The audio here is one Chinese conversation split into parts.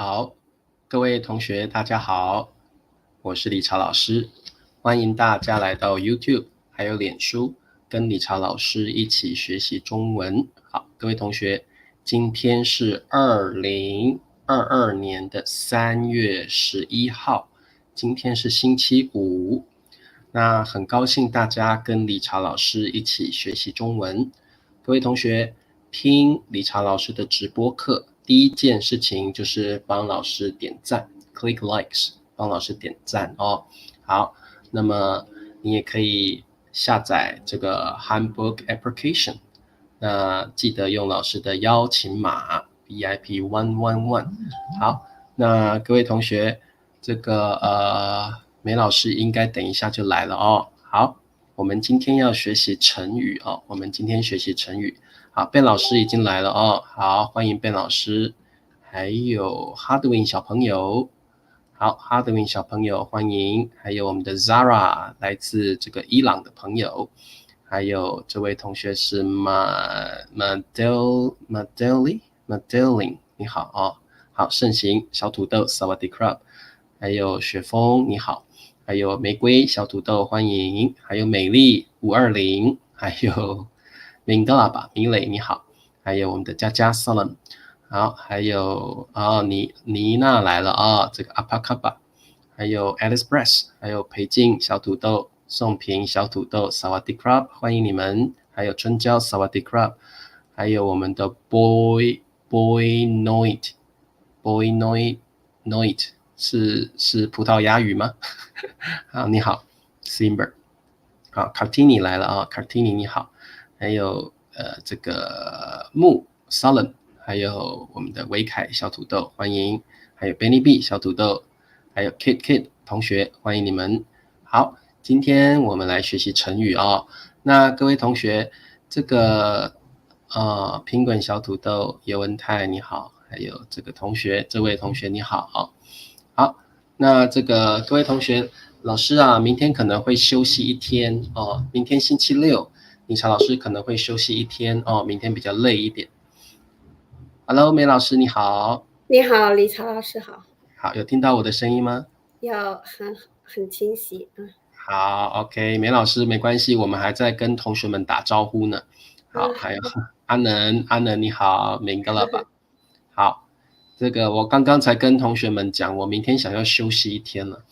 好，各位同学大家好，我是理查老师，欢迎大家来到 YouTube 还有脸书，跟理查老师一起学习中文。好，各位同学，今天是2022年的3月11号，今天是星期五。那很高兴大家跟理查老师一起学习中文。各位同学，听理查老师的直播课，第一件事情就是帮老师点赞 ，click likes， 帮老师点赞哦。好，那么你也可以下载这个 Handbook Application， 那记得用老师的邀请码 VIP111。好，那各位同学，这个梅老师应该等一下就来了哦。好，我们今天要学习成语哦，我们今天学习成语。好，Ben老师已经来了哦，好，欢迎Ben老师，还有 Hardwin 小朋友，好 ，Hardwin 小朋友欢迎，还有我们的 Zara 来自这个伊朗的朋友，还有这位同学是 Madeline，你好哦，好，盛行小土豆 Sawadee Krab， 还有雪峰你好，还有玫瑰小土豆欢迎，还有美丽520，还有明德拉吧，明磊你好，还有我们的佳佳 Salam， 好，还有妮娜来了啊，这个阿帕卡巴，还有 Alice Press， 还有裴静小土豆，宋平小土豆 Sawadee Krab， 欢迎你们，还有春娇 Sawadee Krab， 还有我们的 Boy Noit 是葡萄牙语吗？好，你好 Simber， 好 Cartini 来了啊 Cartini 你好，还有这个木 Solemn， 还有我们的维凯小土豆欢迎，还有 Benny B 小土豆，还有 Kid 同学欢迎你们。好，今天我们来学习成语哦。那各位同学，这个苹果小土豆叶文泰你好，还有这个同学，这位同学你好。好，那这个各位同学，老师啊，明天可能会休息一天哦，明天星期六，理查老师可能会休息一天哦，明天比较累一点。Hello， 梅老师你好。你好，理查老师好。好，有听到我的声音吗？要很清晰。好 ，OK， 梅老师没关系，我们还在跟同学们打招呼呢。好，还有阿能你好，明白了吧？好，这个我刚刚才跟同学们讲，我明天想要休息一天了。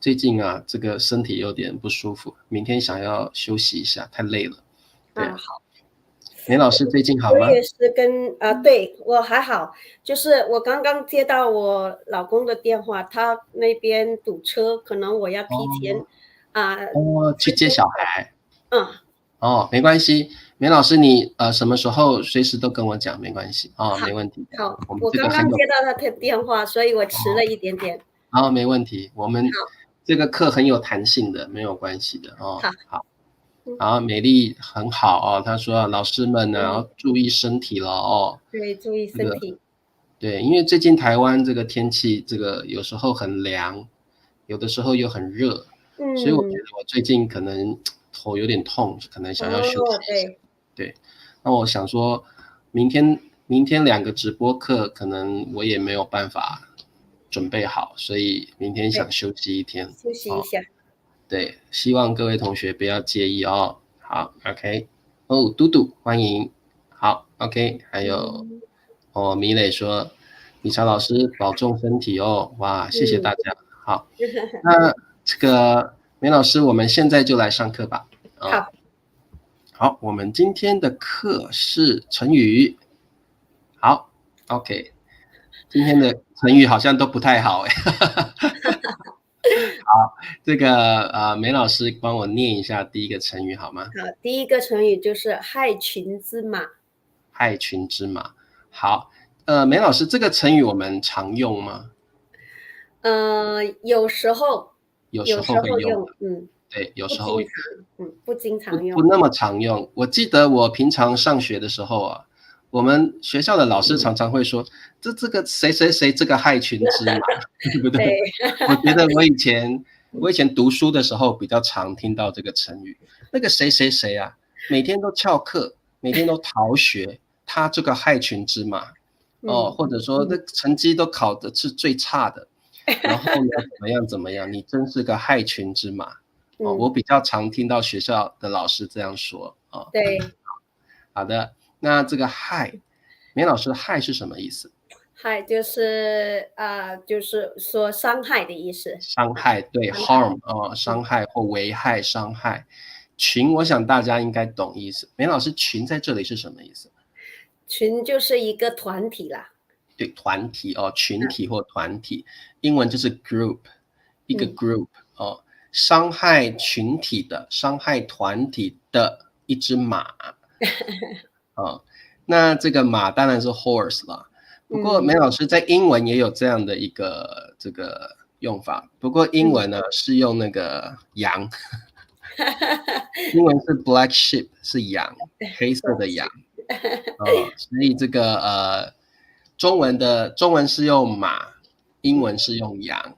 最近啊，这个身体有点不舒服，明天想要休息一下，太累了。对，好。梅老师最近好吗？我也是对，我还好，就是我刚刚接到我老公的电话，他那边堵车，可能我要提前去接小孩。没关系，梅老师你什么时候随时都跟我讲，没关系没问题。好，我刚刚接到他的电话，所以我迟了一点点。没问题，我们这个课很有弹性的，没有关系的哦。好，美丽很好哦，她说老师们呢要注意身体了哦。对，注意身体。对，因为最近台湾这个天气，这个有时候很凉，有的时候又很热，所以我觉得我最近可能头有点痛，可能想要休息一下。对，那我想说，明天2个直播课，可能我也没有办法准备好，所以明天想休息一天，休息一下。对，希望各位同学不要介意哦。好 ，OK， 嘟嘟欢迎，好 ，OK， 还有米磊说，理查老师保重身体哦，哇，谢谢大家。好，那这个梅老师，我们现在就来上课吧。好，我们今天的课是成语。好 ，OK， 今天的成语好像都不太好哎。好，这个梅老师帮我念一下第一个成语好吗？好，第一个成语就是害群之马。害群之马。好，梅老师，这个成语我们常用吗？有时候会用，对，有时候不经常用，不那么常用。我记得我平常上学的时候啊，我们学校的老师常常会说，这个谁谁谁这个害群之马，对不对？我觉得我以前读书的时候比较常听到这个成语，那个谁谁谁啊，每天都翘课，每天都逃学，他这个害群之马。或者说这成绩都考的是最差的，然后呢怎么样怎么样，你真是个害群之马。我比较常听到学校的老师这样说。对。好的，那这个害，棉老师害是什么意思？害就是就是说伤害的意思。伤害，对伤害。，harm 伤害或危害、伤害。群，我想大家应该懂意思。棉老师，群在这里是什么意思？群就是一个团体啦。对，团体群体或团体，英文就是 group， 一个 group 伤害群体的、伤害团体的一只马那这个马当然是 horse 啦。不过梅老师在英文也有这样的一个这个用法，不过英文呢是用那个羊，英文是 black sheep 是羊，黑色的羊所以这个中文是用马，英文是用羊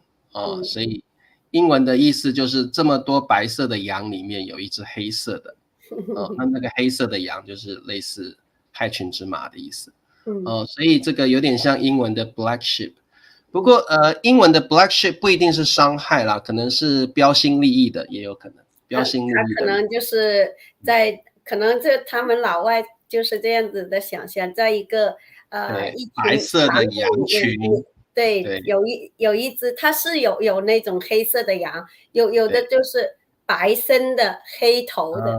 所以英文的意思就是这么多白色的羊里面有一只黑色的那个黑色的羊就是类似害群之马的意思所以这个有点像英文的 black sheep。不过英文的 black sheep 不一定是伤害啦，可能是标新立异的，也有可能标新立异的。他可能就是可能他们老外就是这样子的想象，在一个一群白色的羊群，对，有一只它是有那种黑色的羊，有的就是白身的黑头的。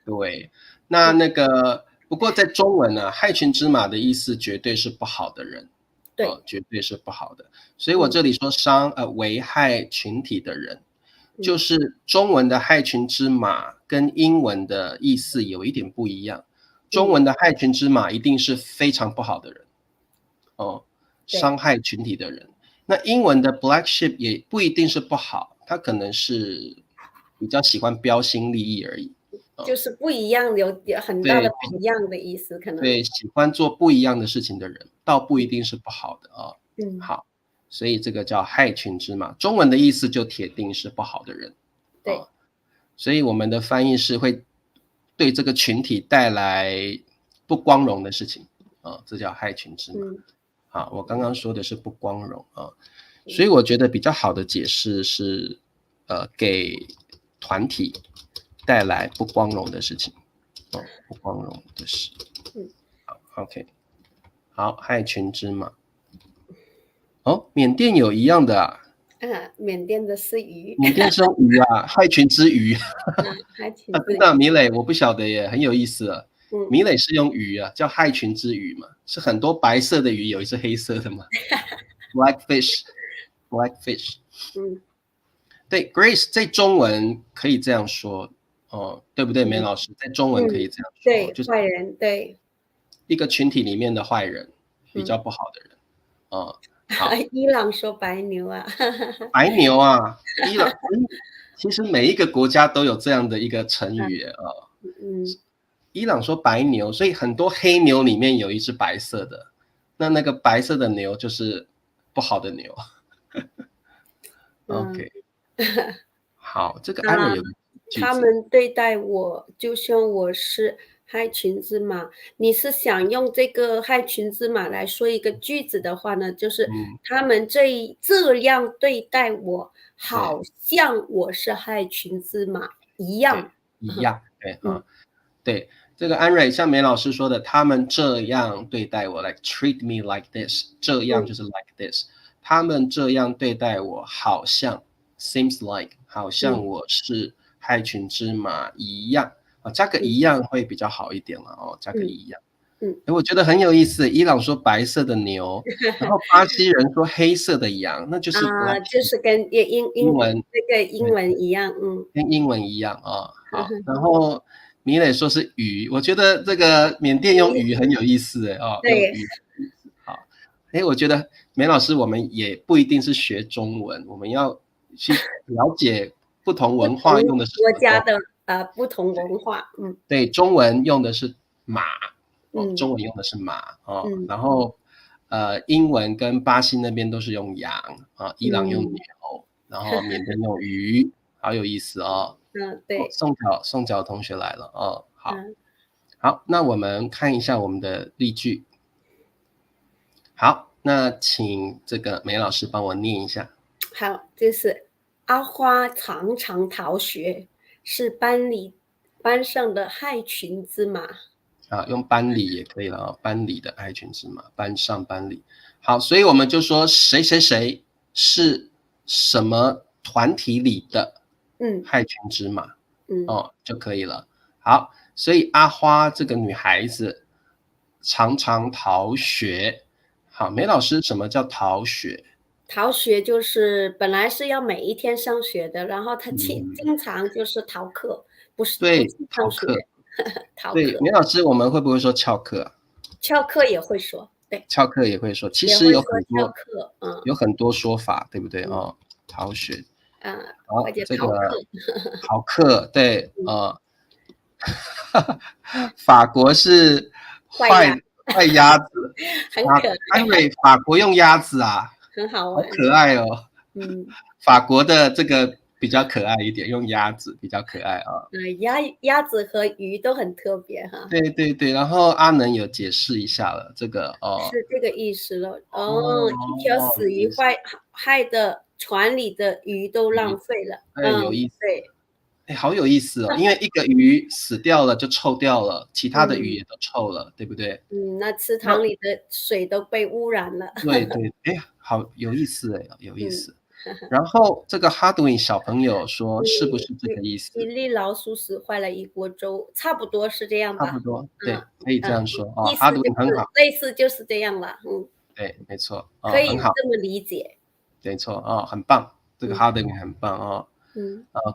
对，那个不过在中文呢，害群之马的意思绝对是不好的人。对，绝对是不好的。所以我这里说危害群体的人，就是中文的害群之马跟英文的意思有一点不一样。中文的害群之马一定是非常不好的人伤害群体的人。那英文的 black sheep 也不一定是不好，他可能是比较喜欢标新立异而已。就是不一样，有很大的不一样的意思，可能对，喜欢做不一样的事情的人，倒不一定是不好的好，所以这个叫害群之马，中文的意思就铁定是不好的人。对，所以我们的翻译是会对这个群体带来不光荣的事情这叫害群之马。好，我刚刚说的是不光荣所以我觉得比较好的解释是给团体带来不光荣的事情不光荣的事。好 ，OK， 好，害群之马。缅甸有一样的缅甸的是鱼，缅甸是用鱼害群之鱼。害群之鱼真的，米磊我不晓得耶，很有意思米磊是用鱼叫害群之鱼嘛，是很多白色的鱼，有一只黑色的嘛？Black fish。对 ，Grace 在中文可以这样说对不对？梅老师在中文可以这样说，对，就是坏人，对，一个群体里面的坏人，比较不好的人好，伊朗说白牛白牛伊朗其实每一个国家都有这样的一个成语伊朗说白牛，所以很多黑牛里面有一只白色的，那个白色的牛就是不好的牛。OK， 好，这个安瑞有个句子，他们对待我就像我是害群之马。你是想用这个害群之马来说一个句子的话呢，就是他们这样对待我，好像我是害群之马一样。对对，这个安瑞像梅老师说的，他们这样对待我 ，like treat me like this， 这样就是 like this，他们这样对待我，好像 seems like， 好像我是害群之马一样加个一样会比较好一点了加个一样。我觉得很有意思，伊朗说白色的牛，然后巴西人说黑色的羊，那就是就是跟英文这个英文一样，跟英文一样好，然后米磊说是鱼，我觉得这个缅甸用鱼很有意思对，好，我觉得梅老师我们也不一定是学中文，我们要去了解不同文化用的是国家的不同文化，对，中文用的是马中文用的是马然后英文跟巴西那边都是用羊伊朗用牛然后缅甸用鱼好有意思对，宋角同学来了好，那我们看一下我们的例句。好，那请这个梅老师帮我念一下。好，就是阿花常常逃学，是班上的害群之马。用班里也可以了啊，班里的害群之马，班上班里。好，所以我们就说谁谁谁是什么团体里的害群之马，就可以了。好，所以阿花这个女孩子常常逃学。好，梅老师，什么叫逃学？逃学就是本来是要每一天上学的，然后他经常就是逃课，不对，去上学，逃课。逃对，课。梅老师，我们会不会说翘课啊？翘课也会说，对，翘课也会说，其实也会说翘课，有很多说法，对不对？逃学，或者这个逃课，逃课，对，法国是坏鸭子，很可爱，安瑞，法国用鸭子啊，好很好玩，可爱哦。嗯，法国的这个比较可爱一点，用鸭子比较可爱啊。鸭子和鱼都很特别哈。对对对，然后阿能有解释一下了，这个是这个意思了。一条死鱼害的船里的鱼都浪费了。有意思。对。好有意思哦，因为一个鱼死掉了就臭掉了，其他的鱼也都臭了，对不对？那池塘里的水都被污染了。对对，好有意思哎，有意思。然后这个哈德win小朋友说，是不是这个意思？一粒老鼠屎坏了一锅粥，差不多是这样吧？差不多，对，可以这样说意思哈德win很好，类似就是这样了。对，没错，可以很好，这么理解。没错，很棒，这个哈德win很棒哦。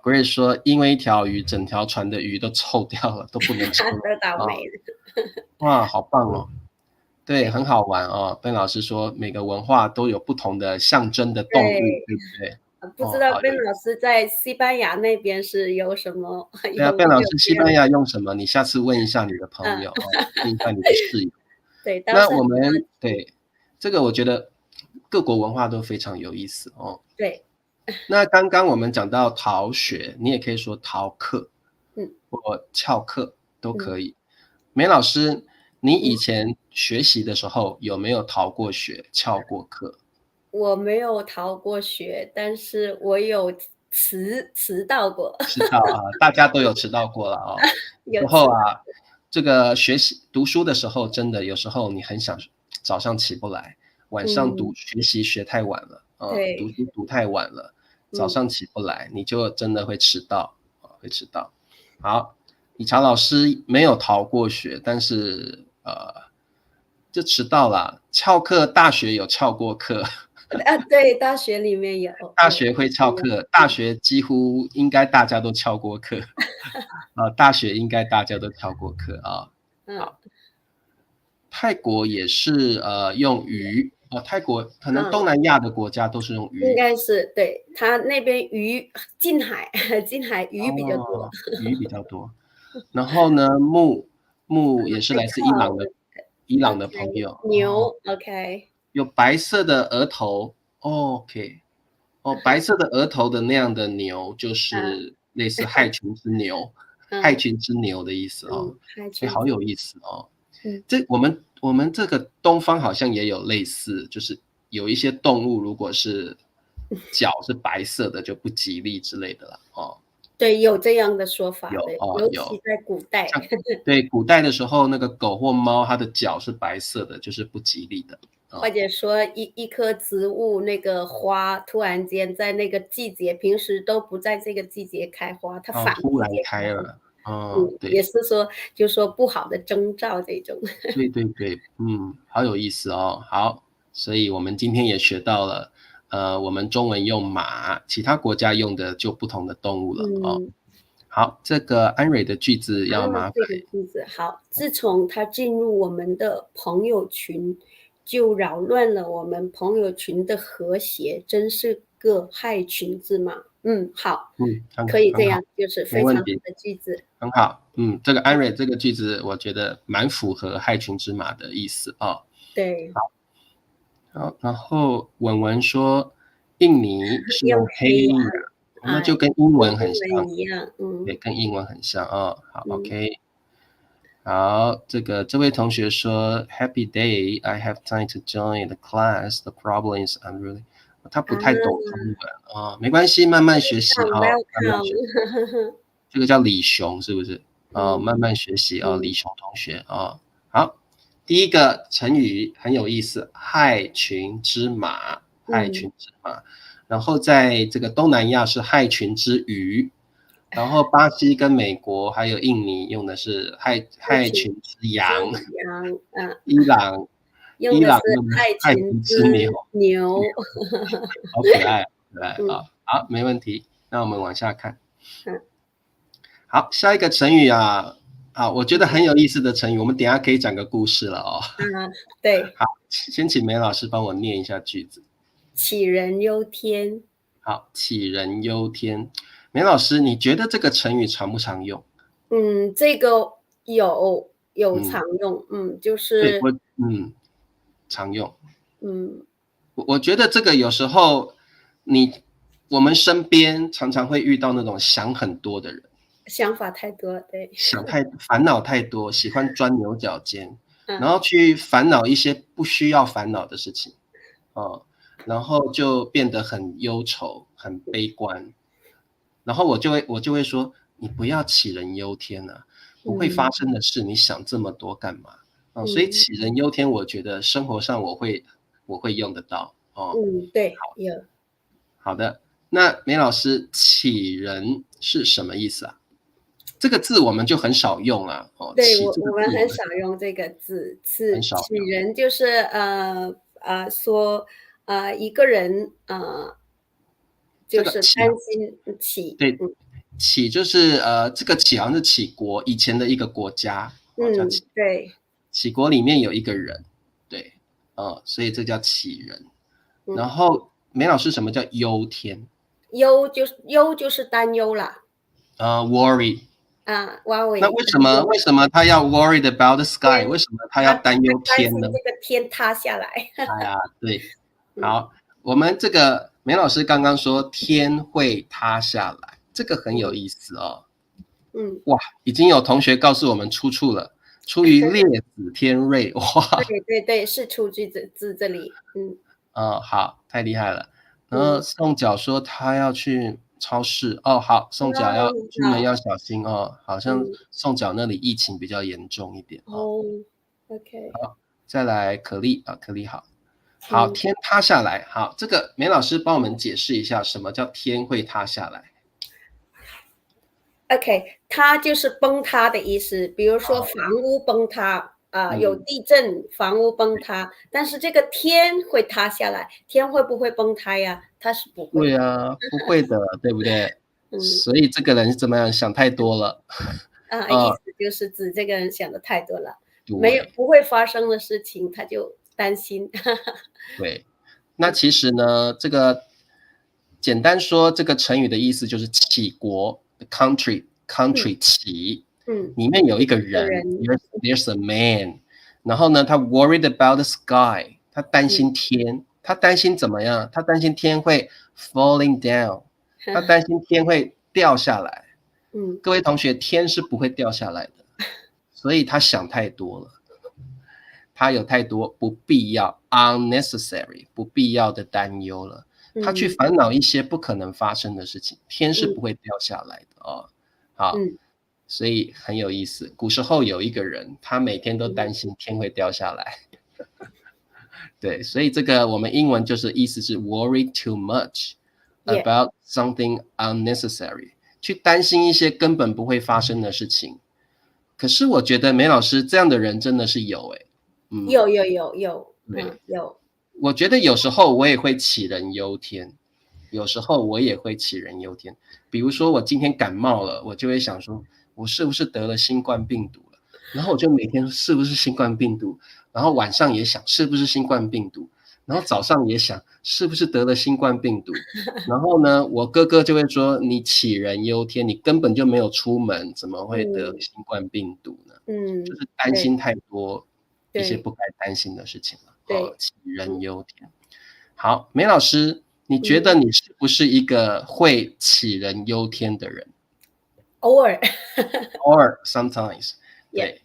Grace 说，因为一条鱼，整条船的鱼都臭掉了，都不能吃了。都倒霉了。哇，好棒哦！对，很好玩哦。Ben 老师说，每个文化都有不同的象征的动物，对不对？不知道 Ben 老师在西班牙那边是有什么？对啊，Ben 老师，西班牙用什么？你下次问一下你的朋友问一下你的室友。对，那我们对这个，我觉得各国文化都非常有意思哦。对。那刚刚我们讲到逃学，你也可以说逃课，或翘课都可以。梅老师，你以前学习的时候有没有逃过学、翘过课？我没有逃过学，但是我有迟到过。迟到啊，大家都有迟到过了哦。然后这个读书的时候，真的有时候你很想早上起不来，晚上学习学太晚了，读书读太晚了，早上起不来，你就真的会迟到，会迟到。好，理查老师没有逃过学，但是就迟到了。翘课，大学有翘过课。对，大学里面有。大学会翘课，大学几乎应该大家都翘过课。大学应该大家都翘过课啊。好，泰国也是用鱼泰国可能东南亚的国家都是用鱼，应该是对，他那边近海鱼比较多，鱼比较多。然后呢，木也是来自伊朗的朋友，牛 OK，有白色的额头 OK，白色的额头的那样的牛就是类似害群之牛，害群之牛的意思哦，好有意思哦。这我们这个东方好像也有类似，就是有一些动物如果是脚是白色的就不吉利之类的了对，有这样的说法，尤其在古代。对，古代的时候，那个狗或猫，它的脚是白色的，就是不吉利的。或者说一棵植物那个花突然间在那个季节，平时都不在这个季节开花，它突然开了。对，也是说，就说不好的征兆这种。对对对，好有意思哦。好，所以我们今天也学到了，我们中文用马，其他国家用的就不同的动物了哦。好，这个安蕊的句子要麻烦。这个句子好，自从他进入我们的朋友群，就扰乱了我们朋友群的和谐，真是个害群之马。好，可以这样，就是非常好的句子，很好。这个安蕊这个句子，我觉得蛮符合害群之马的意思哦。对，好，然后文文说，印尼是用黑雅，那就跟英文很像一样，对，跟英文很像好 ，OK。好，这位同学说 Happy day, I have time to join the class. The problem is I'm really 他不太懂中文没关系，慢慢学习慢慢学。Welcome，这个叫李雄是不是？慢慢学习李嗯雄同学好，第一个成语很有意思，害群之马，害群之马。然后在这个东南亚是害群之鱼，然后巴西跟美国还有印尼用的是害群之羊，伊朗用的是用的害害群之群之牛，好可爱，嗯好，没问题。那我们往下看。嗯好，下一个成语我觉得很有意思的成语，我们等一下可以讲个故事了对，好，先请梅老师帮我念一下句子。杞人忧天。好，杞人忧天。梅老师，你觉得这个成语常不常用？这个有常用，就对，是常用。嗯我觉得这个有时候我们身边常常会遇到那种想很多的人，想法太多了，对，烦恼太多，喜欢钻牛角尖，然嗯后去烦恼一些不需要烦恼的事情然后就变得很忧愁、很悲观。然后我就会说，你不要杞人忧天啊，不会发生的事，你想这么多干嘛？所以杞人忧天，我觉得生活上我会用得到对，有。好的，那梅老师，杞人是什么意思啊？这个字我们就很少用对，杞这个字我们很少用这个字，很少用。杞人就是说一个人就是担心杞，对，杞就是这个杞好像是杞国以前的一个国家叫杞。对，杞国里面有一个人，对所以这叫杞人。然后梅老师，什么叫忧天？忧就是担忧啦。worry。worry。那为什么他要 worried about the sky？ 为什么他要担忧天呢？担心这个天塌下来。哎呀，对，好，我们这个梅老师刚刚说天会塌下来，这个很有意思哇，已经有同学告诉我们出处了，出于列子天瑞，哇，对，是出句字这里，好，太厉害了。然后宋角说他要去超市好，宋角出门要小心好像宋角那里疫情比较严重一点OK。好，再来可丽可丽好，天塌下来，好，这个梅老师帮我们解释一下什么叫天会塌下来。OK，它就是崩塌的意思，比如说房屋崩塌有地震，房屋崩塌，但是这个天会塌下来，天会不会崩塌呀？它是不会。对啊，不会的，对不对？所以这个人是怎么样想太多了意思就是指这个人想的太多了，对，不会发生的事情他就担心。对，那其实呢，这个简单说，这个成语的意思就是杞国 country 杞里面有一个人there's a man， 然后呢，他 worried about the sky， 他担心天，他担心怎么样？他担心天会 falling down， 他担心天会掉下来。各位同学，天是不会掉下来的，所以他想太多了。他有太多不必要 unnecessary 不必要的担忧了，他去烦恼一些不可能发生的事情，天是不会掉下来的好，所以很有意思。古时候有一个人，他每天都担心天会掉下来对，所以这个我们英文就是意思是 worry too much about something unnecessary， 去担心一些根本不会发生的事情。可是我觉得梅老师这样的人真的是有有，我觉得有时候我也会杞人忧天，比如说我今天感冒了，我就会想说，我是不是得了新冠病毒了？然后我就每天是不是新冠病毒，然后晚上也想是不是新冠病毒，然后早上也想是不是得了新冠病毒。然后呢，我哥哥就会说你杞人忧天，你根本就没有出门，怎么会得新冠病毒呢？就是担心太多一些不该担心的事情了。杞人忧天。好，梅老师，你觉得你是不是一个会杞人忧天的人？偶尔偶尔 sometimes。对，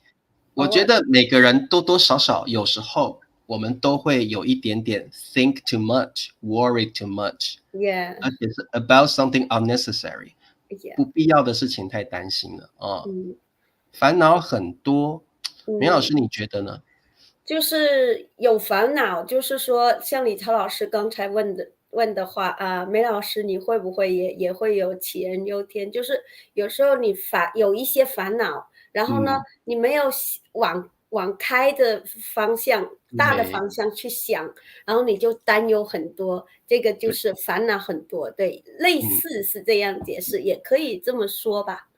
我觉得每个人多多少少有时候我们都会有一点点 think too much, worry too much, Yeah, 而且是 about something unnecessary, yeah. 不必要的事情太担心了嗯烦恼很多。梅老嗯。师你觉得呢？就是有烦恼，就是说像李超老师刚才问的话啊，梅老师你会不会也会有杞人忧天？就是有时候你有一些烦恼，然后呢，嗯，你没有往开的方向、大的对方向去想，然后你就担忧很多，这个就对，是烦恼很多。对，类嗯。似是这样解释，也可以这么说吧。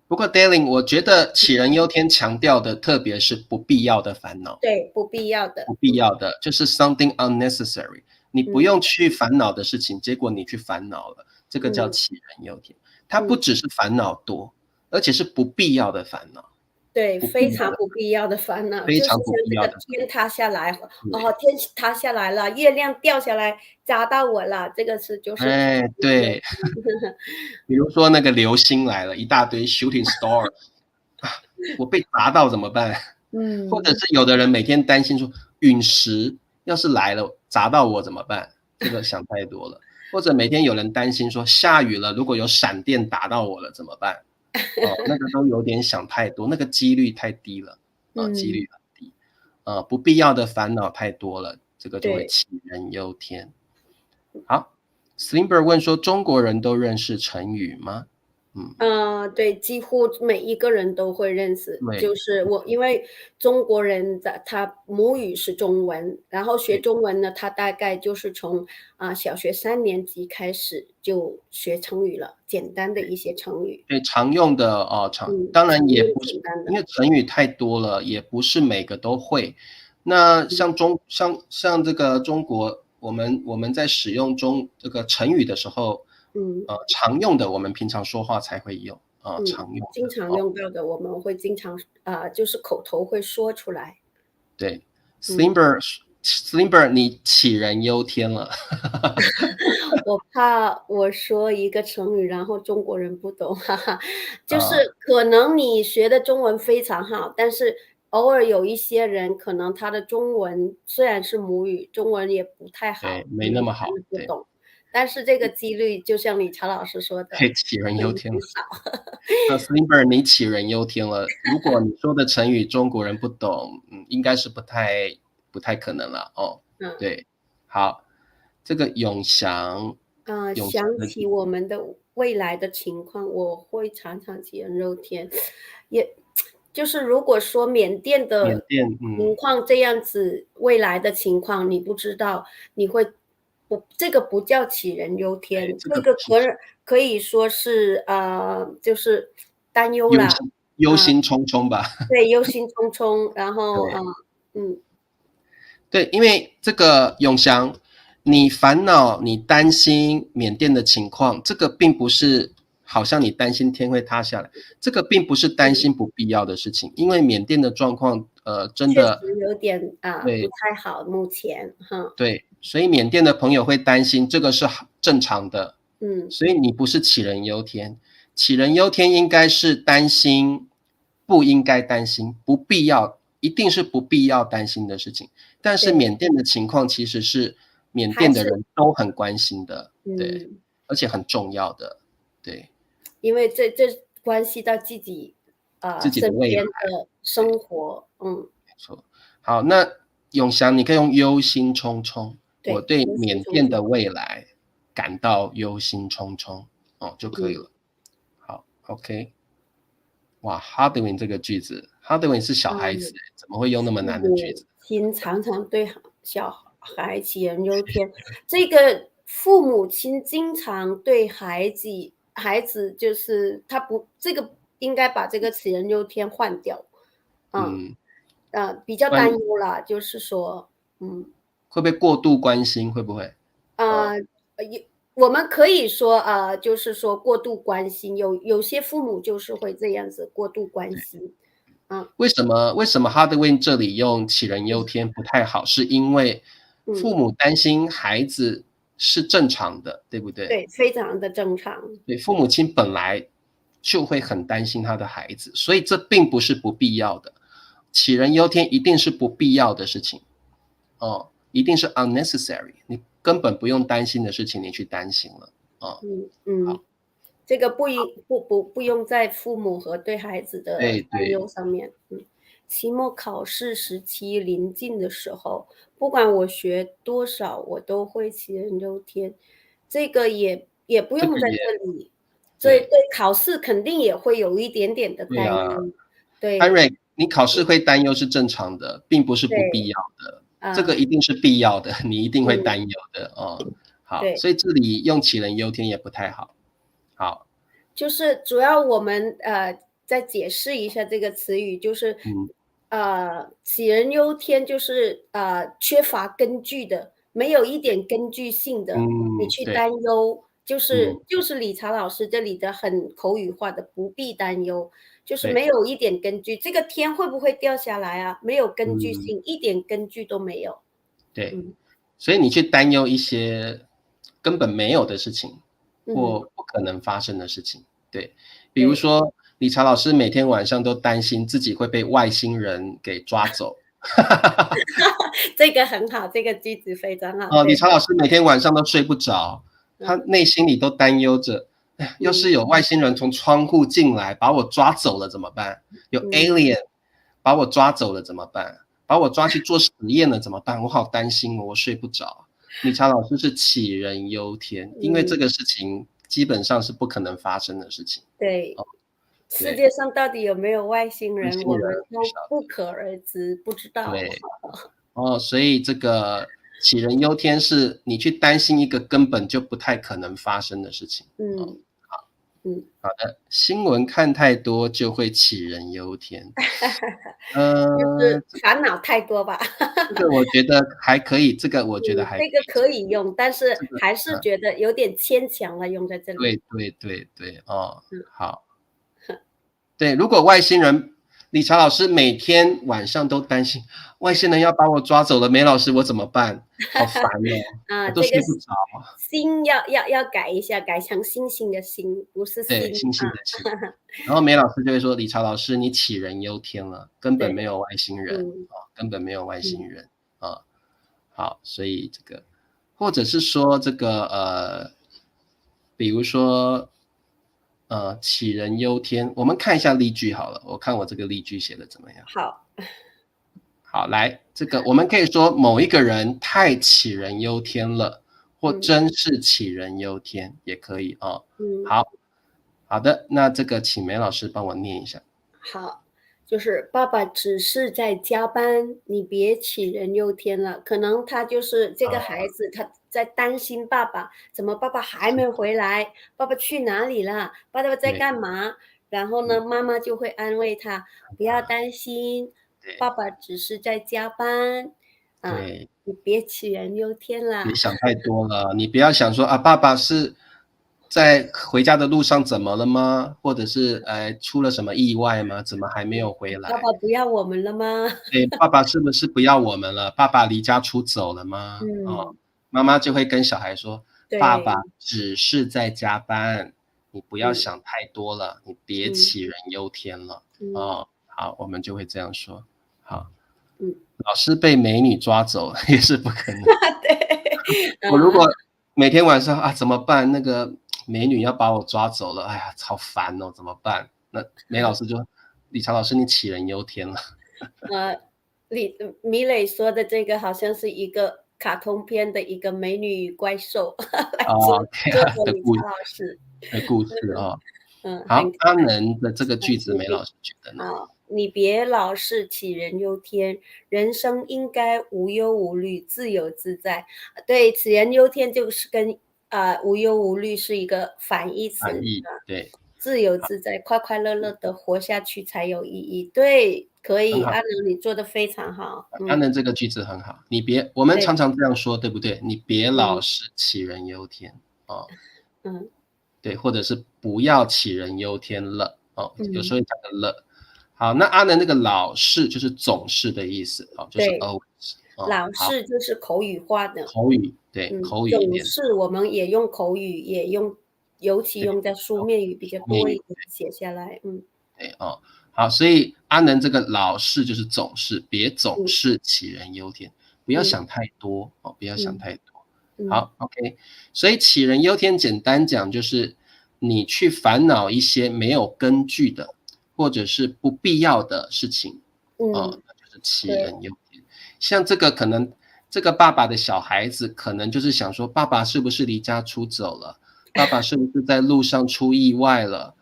不过 Darling，我觉得杞人忧天强调的特别是不必要的烦恼，对，不必要的。不必要的就是 something unnecessary，你不嗯用去烦恼的事情，结果你去烦恼了，这个叫嗯杞人忧天。它不嗯。只是烦恼多，而且是不必要的烦恼，对，不必要的，非常不必要的烦恼，就是像非常不必这个要的烦恼。天塌下来，对，天塌下来了，月亮掉下来砸到我了，这个就是哎，对，比如说那个流星来了，一大堆 shooting star，啊，我被砸到怎么办？或者嗯，是有的人每天担心说陨石要是来了砸到我怎么办？这个想太多了。或者每天有人担心说下雨了，如果有闪电打到我了怎么办？那个都有点想太多，那个几率太低了，几嗯，率很低。不必要的烦恼太多了，这个就会对。杞人忧天。好，Slimber 问说中国人都认识成语吗？嗯，对，几乎每一个人都会认识。对就是因为中国人他母语是中文，然后学对中文呢，他大概就是从小学3年级开始就学成语了，简单的一些成语。对，常用的当然常用也不是简单的。因为成语太多了，也不是每个都会。那像这个中国，我们在使用这个成语的时候，嗯常用的我们平常说话才会用，嗯，常用经常的哦，用到的，我们会经常就是口头会说出来。对嗯。，Slimber，你杞人忧天了，我怕我说一个成语，然后中国人不懂，哈哈。就是啊，可能你学的中文非常好，但是偶尔有一些人可能他的中文虽然是母语，中文也不太对，好，可没那么好，能真的不对，懂。但是这个几率就像李超老师说的，对，杞人忧天了。很少。那 Slimber，你杞人忧天了。如果你说的成语中国人不懂，应该是不太可能了哦。嗯。对，好，这个永祥的想起我们的未来的情况，我会常常杞人忧天。也就是如果说缅甸的缅甸，情况这样子，未来的情况你不知道，你会这个不叫杞人忧对，天，这这个个不是可以说是就是担忧啦。忧心忧心忡忡吧？对，忧心忡忡，然后对。嗯，对，因为这个永祥，你烦恼、你担心缅甸的情况，这个并不是好像你担心天会塌下来，这个并不是担嗯，心不必要的事情，因为缅甸的状况，真确实的有点不对太好，目前哈。对，所以缅甸的朋友会担心，这个是正常的，嗯，所以你不是杞人忧天，杞人忧天应该是担心不应该担心，不必要，一定是不必要担心的事情。但是对，缅甸的情况其实是缅还是甸的人都很关心的，对，嗯。而且很重要的，对，因为这关系到自己，自己的未来，身边的对，生活，没错。好，那永祥，你可以用忧心忡忡，我对，对忧心忡忡。缅甸的未来感到忧心忡忡，就可以嗯，了。好，OK。哇，Hardwin 这个句子，Hardwin 是小孩子，嗯，怎么会用那么父难的句子？母亲常常对小孩杞人忧天，这个父母亲经常对孩子就是他不这个应该把这个杞人忧天换掉。嗯，嗯，比较担关忧啦，就是说，嗯。会不会过度关心？会不会？呃，我们可以说，就是说过度关心，有些父母就是会这样子过度关对。心。嗯为什么 Hardwin 这里用杞人忧天不太好？是因为嗯，父母担心孩子是正常的，对不对？对，非常的正常。对，父母亲本来就会很担心他的孩子，所以这并不是不必要的。杞人忧天一定是不必要的事情哦，一定是 unnecessary， 你根本不用担心的事情，你去担心了哦。好，这个不用在父母和对孩子的担对对，忧上面。期末考试时期临近的时候，不管我学多少，我都会杞人忧天。这个也不用在这个也这里，对对对，考试肯定也会有一点点的对啊。担忧。对安瑞，你考试会担忧是正常的，并不是不必对，要的，这个啊，一定是必要的，你一定会嗯，担忧的哦。好，对。所以这里用杞人忧天也不太好。好，就是主要我们再解释一下这个词语，就是嗯杞人忧天，就是缺乏根据的，没有一点根据性的，你嗯，对，去担忧，就嗯是就是理查老师这里的很口语化的不必担忧，就是对，没有一点根据，这个天会不会掉下来啊？没有根据嗯性，一点根据都没有。对，嗯所以你去担忧一些根本没有的事情，嗯，或不可能发生的事情。对，比如对，说理查老师每天晚上都担心自己会被外星人给抓走。这个很好，这个句子非常好，哦，理对，查老师每天晚上都睡不着，他嗯内心里都担忧着，哎，要嗯是有外星人从窗户进来把我抓走了怎么办？有 嗯 alien 把我抓走了怎么办？把我抓去做实验了怎么办？我好担心哦，我睡不着。理查老师是杞人忧天，因为这嗯，个事情基本上是不可能发生的事情。对。哦，世对，界上到底有没有外星人，外星人我们都不晓得，不可而知，不知道。对。哦，所以这个杞人忧天是你去担心一个根本就不太可能发生的事情。哦，嗯嗯，好的，新闻看太多就会杞人忧天。就是这烦恼太多吧。这个我觉得还可以，这个我觉得还可这个以，可以用，但是这个还是觉得有点牵强了，用在这里。对对对对，哦，嗯，好。对，如果外星人理查老师每天晚上都担心外星人要把我抓走了，梅老师我怎么办？好烦哦，我都这个睡不着。心要改一下，改成星星的星，不是对，心啊。星星的星。然后梅老师就会说：“理查老师，你杞人忧天了，根本没对，有外星人嗯啊，根本没有外嗯星人啊。”好，所以这个或者是说这个比如说杞人忧天，我们看一下例句好了，我看我这个例句写的怎么样。好，好，来，这个我们可以说某一个人太杞人忧天了，或嗯真是杞人忧天，也可以啊。嗯。好，好的，那这个请梅老师帮我念一下。好，就是爸爸只是在加班，你别杞人忧天了。可能他就是这个啊，孩子，他在担心爸爸，怎么爸爸还没回来？爸爸去哪里了？爸爸在对，干嘛？然后嗯，呢，妈妈就会安慰他，不要啊，担心，爸对爸只是在加班，啊，对，你别杞人忧天啦。别想太多了，你不要想说啊，爸爸是在回家的路上怎么了吗？或者是出了什么意外吗？怎么还没有回来？爸爸不要我们了吗？对，爸爸是不是不要我们了？爸爸离家出走了吗？哦，嗯，妈妈就会跟小孩说：“爸爸对，只是在加班，你不要嗯想太多了，你别嗯杞人忧天了。”嗯哦，好，我们就会这样说。好，嗯，老师被美女抓走也是不可能。对，我如果每天晚上啊，怎么办？那个美女要把我抓走了，哎呀，好烦哦，怎么办？那梅老师就理查老师，你杞人忧天了。呃，米蕾说的这个好像是一个卡通片的一个美女与怪兽，来啊，作这样作者理查老师，的故事哦。很好，阿可爱。能的这个句子，梅老师觉得呢？你别老是杞人忧天，人生应该无忧无虑，自由自在。对，杞人忧天就是跟无忧无虑是一个反义词，反义，对，自由自在、快快乐乐的活下去才有意义。对，可以，很好，阿能你做的非常好。阿能这个句子很好。我们对，常常这样说，对不对？你别老嗯是杞人忧天哦，嗯对，或者是不要杞人忧天了哦，有时嗯，候会加个了。好，那阿能那个老是就是总是的意思哦，就是 对，always 哦。老好，是就是口语化的，口语对，口语一总点，是我们也用口语，也用，尤其对，用在书面语比较后面语。多一点，写下来，对哦，好，所以阿能这个老是就是总是，别总嗯是杞人忧天，不要嗯想太多哦，不要想嗯太多。嗯好，OK。所以杞人忧天，简单讲就是你去烦恼一些没有根据的，或者是不必要的事情，嗯，那就是杞对，人忧天。像这个可能，这个爸爸的小孩子可能就是想说，爸爸是不是离家出走了？爸爸是不是在路上出意外了？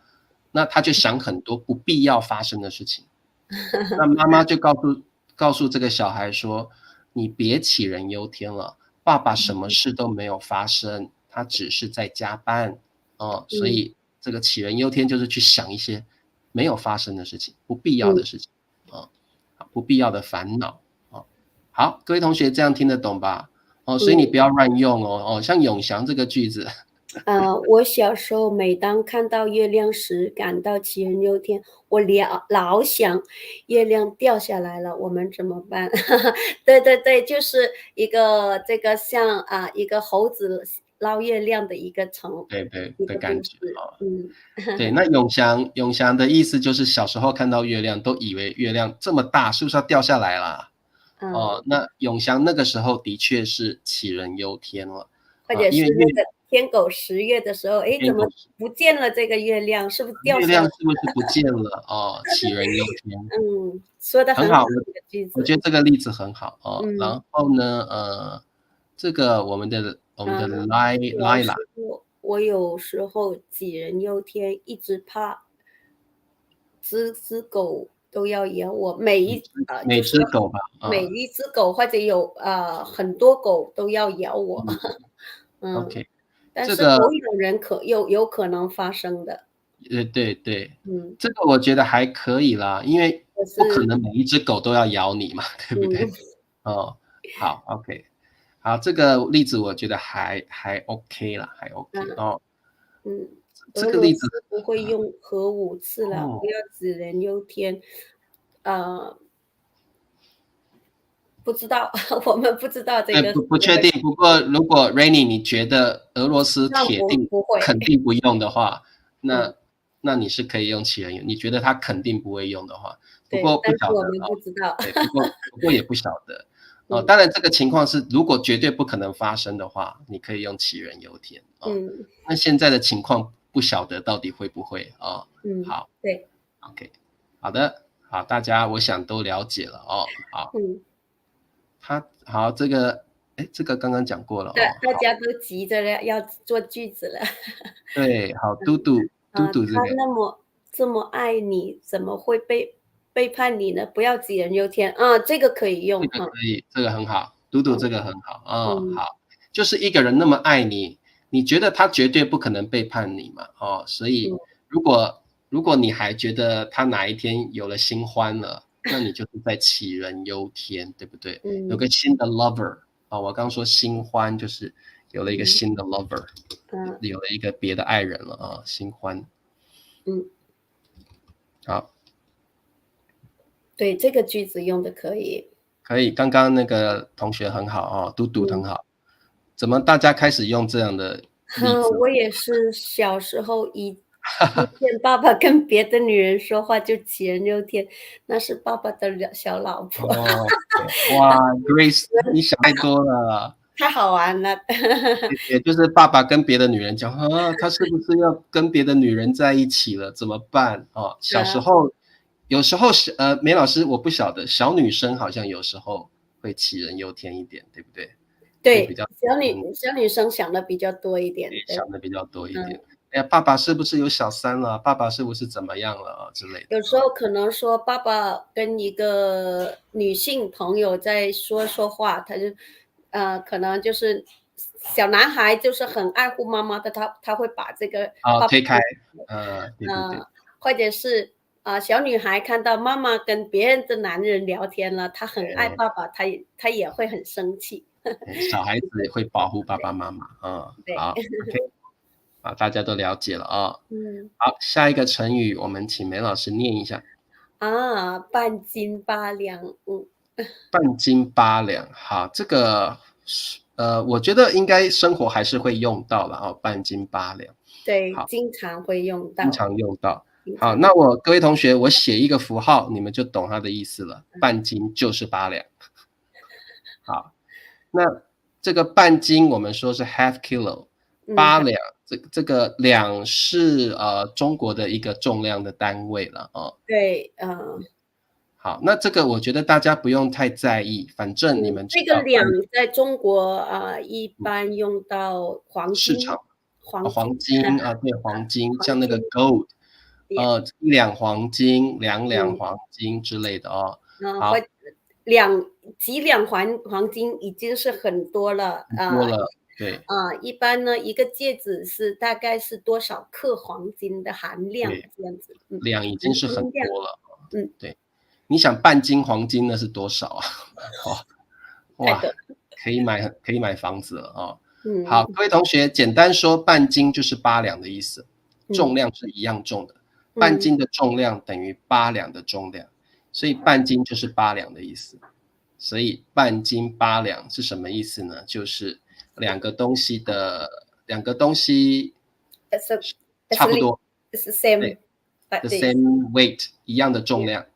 那他就想很多不必要发生的事情。那妈妈就告诉这个小孩说：“你别杞人忧天了，爸爸什么事都没有发生，他只是在加班。”所嗯以这个杞人忧天就是去想一些没有发生的事情，不必要嗯的事情，啊，不必要的烦恼，啊。好，各位同学这样听得懂吧？所以你嗯。不要乱用哦，像永祥这个句子，我小时候每当看到月亮时，感到杞人忧天，我老想月亮掉下来了，我们怎么办？对对对，就是一个这个像一个猴子捞月亮的对对一个的感觉，故事，嗯对，那永祥的意思就是小时候看到月亮，都以为月亮这么大，是不是要掉下来啦？嗯，那永祥那个时候的确是杞人忧天了，或者因为是那个天狗食月的时候，诶，怎么天狗不见了这个月亮？是不是掉月下来？亮是不是不见了？杞人忧天，嗯，说的很好，很好，这个句子，我觉得这个例子很好嗯。然后呢，这个我们的 有时 Laila，候我有时候杞人忧天，一直怕只狗都要咬我，每就说只狗吧，每一只狗或者有很多狗都要咬我，嗯嗯，，OK，但是这个总有可能发生的，对对，嗯，这个我觉得还可以啦，因为不可可是能每一只狗都要咬你嘛，对不嗯对？好，OK，好，这个例子我觉得还 OK 啦，还 OK 嗯哦。嗯，俄这个例子，罗斯不会用核武器了，不哦，要杞人忧天，呃，不知道，我们不知道这对，个是不会。不确定。不过如果 Rainy 你觉得俄罗斯那不会，肯定不用的话，嗯，那你是可以用杞人忧。你觉得他肯定不会用的话，不对，过不但是我们晓得不知道。对，不过也不晓得。嗯，当然这个情况是如果绝对不可能发生的话，你可以用杞人忧天嗯，那现在的情况不晓得到底会不会嗯，好对，，OK，好的，好，大家我想都了解了好，嗯，好这个，这个刚刚讲过了好，大家都急着要做句子了。对，好，嘟嘟这他个，这么爱你，怎么会背叛你呢？不要杞人忧天，这个可以用，这个可以，这个很好，嘟嘟这嗯，个很好，嗯，好，就是一个人那么爱你，你觉得他绝对不可能背叛你嘛，所以嗯，如果你还觉得他哪一天有了新欢了，那你就是在杞人忧天，对不对？有嗯，个新的 lover 我刚说新欢就是有了一个嗯，新的 lover，嗯，有了一个别的爱人了新欢，嗯，好，对，这个句子用的可以。可以，刚刚那个同学很好嘟嘟很嗯。好，怎么大家开始用这样的例子？我也是小时候一见爸爸跟别的女人说话就杞人忧天，那是爸爸的小老婆，哇，Grace，你想太多了。太好玩了。也就是爸爸跟别的女人讲，他是不是要跟别的女人在一起了？怎么办？小时啊，候，有时候是梅老师我不晓得，小女生好像有时候会杞人忧天一点，对不对？会比对，较小女生想的比较多一点，对，想的比较多一点。嗯，哎呀，爸爸是不是有小三了？爸爸是不是怎么样了之类的有时候可能说爸爸跟一个女性朋友在说话，他就可能就是小男孩就是很爱护妈妈的，他会把这个爸爸推开，对对对，呃，或者是小女孩看到妈妈跟别人的男人聊天了，她很爱爸爸，她也会很生气。小孩子也会保护爸爸妈妈对，好，OK，大家都了解了嗯，好，下一个成语我们请梅老师念一下，半斤八两，半斤八两。好，这个我觉得应该生活还是会用到了半斤八两。对，好，经常会用经到，常用到。好，那各位同学，我写一个符号，你们就懂它的意思了。半斤就是8两。好，那这个半斤我们说是 half kilo，8两，这个两是中国的一个重量的单位了哦。对，好，那这个我觉得大家不用太在意，反正你们知道这个两在中国一般用到黄金，市场黄金啊，对，黄金，像那个 gold， 1两黄金、2两黄金之类的哦。好，几两黄金已经是很多了多了，对。一般呢，一个戒指大概是多少克黄金的含量这样子，量已经是很多了，对。你想半斤黄金那是多少啊？哇，可以买房子了哦。好，各位同学，简单说，半斤就是8两的意思，重量是一样重的，半斤的重量等于8两的重量，所以半斤就是8两的意思。所以半斤8两是什么意思呢？就是两个东西差不多，对 the same weight， 一样的重量。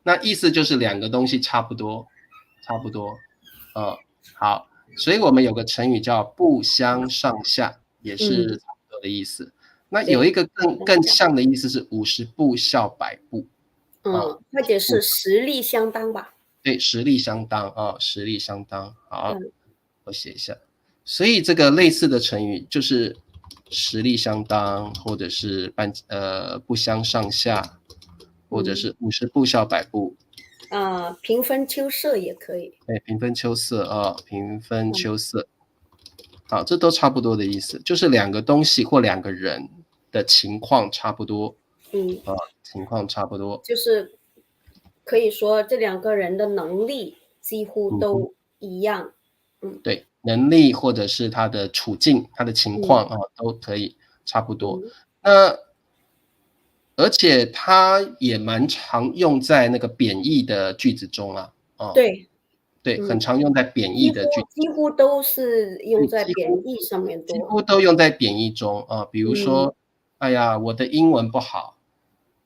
那意思就是两个东西差不多。好，所以我们有个成语叫不相上下，也是差不多的意思。那有一个更像的意思是50步笑百步，或者是实力相当吧。对，实力相当啊，实力相当。好，我写一下。所以这个类似的成语就是实力相当，或者是不相上下，或者是50步笑百步。平分秋色也可以。对，平分秋色啊，平分秋色。好，这都差不多的意思，就是两个东西或两个人的情况差不多。情况差不多。就是可以说这两个人的能力几乎都一样。对，能力或者是他的处境、他的情况都可以差不多。那而且它也蛮常用在那个贬义的句子中啊。对，很常用在贬义的句子，几乎都是用在贬义上面多，几乎都用在贬义中啊。比如说，哎呀，我的英文不好，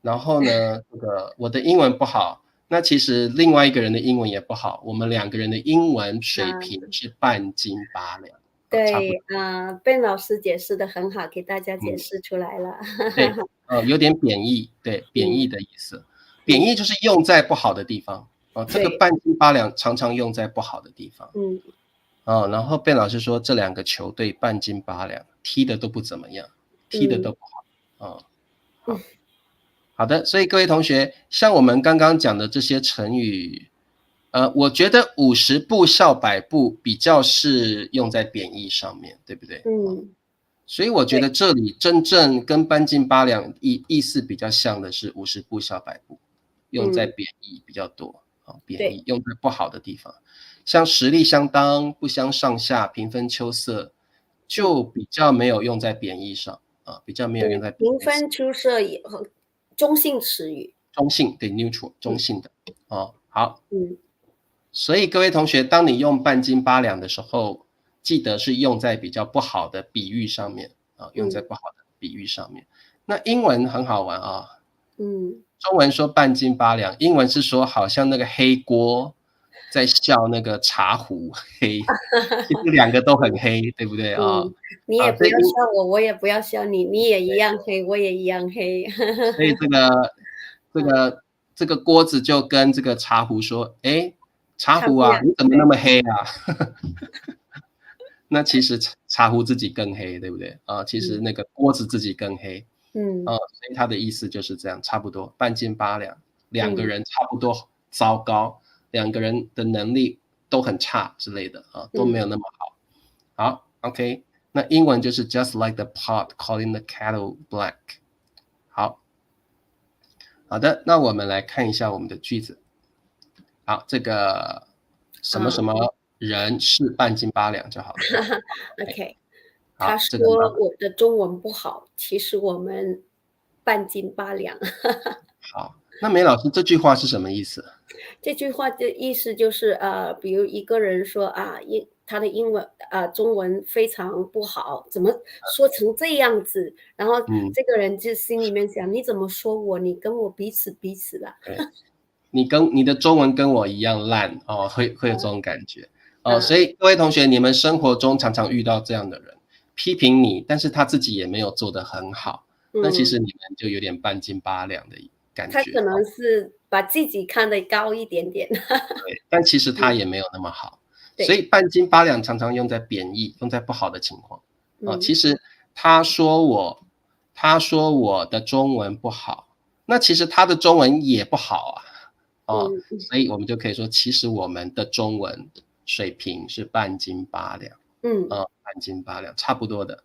然后呢，我的英文不好，那其实另外一个人的英文也不好，我们两个人的英文水平是半斤8两。对，Ben 老师解释的很好，给大家解释出来了。对，有点贬义，对，贬义的意思。贬义就是用在不好的地方。这个半斤8两常常用在不好的地方。然后Ben老师说这两个球队半斤8两，踢的都不怎么样，踢的都不好。好的，所以各位同学，像我们刚刚讲的这些成语，我觉得50步笑百步比较是用在贬义上面，对不对？所以我觉得这里真正跟半斤8两意思比较像的是50步笑百步，用在贬义比较多。贬义用在不好的地方，像实力相当、不相上下、平分秋色，就比较没有用在贬义上比较没有用在贬义上。平分秋色也很中性词语，中性，对 neutral 中性的好。所以各位同学，当你用半斤8两的时候，记得是用在比较不好的比喻上面用在不好的比喻上面。那英文很好玩中文说半斤8两，英文是说好像那个黑锅在笑那个茶壶黑，其实两个都很黑，对不对你也不要笑我，我也不要笑你，你也一样黑，我也一样黑。所以这个锅子就跟这个茶壶说：“哎，茶壶啊，你怎么那么黑啊？”那其实茶壶自己更黑，对不对其实那个锅子自己更黑。所以他的意思就是这样，差不多半斤8两，两个人差不多糟糕，两个人的能力都很差之类的都没有那么好。好 ，OK， 那英文就是 just like the pot calling the kettle black。好的，那我们来看一下我们的句子。好，这个什么什么人是半斤8两就好了。OK。他说我的中文不好，其实我们半斤8两。好，那梅老师这句话是什么意思？这句话的意思就是比如一个人说他的中文非常不好，怎么说成这样子？然后这个人就心里面想，你怎么说我？你跟我彼此啦。对，你的中文跟我一样烂哦，会有这种感觉哦。所以各位同学，你们生活中常常遇到这样的人，批评你，但是他自己也没有做得很好，那其实你们就有点半斤八两的感觉。他可能是把自己看得高一点点。对，但其实他也没有那么好。所对，以半斤八两常常用在贬义，用在不好的情况。其实他说我的中文不好，那其实他的中文也不好啊。所以我们就可以说，其实我们的中文水平是半斤八两。半斤八两，差不多的。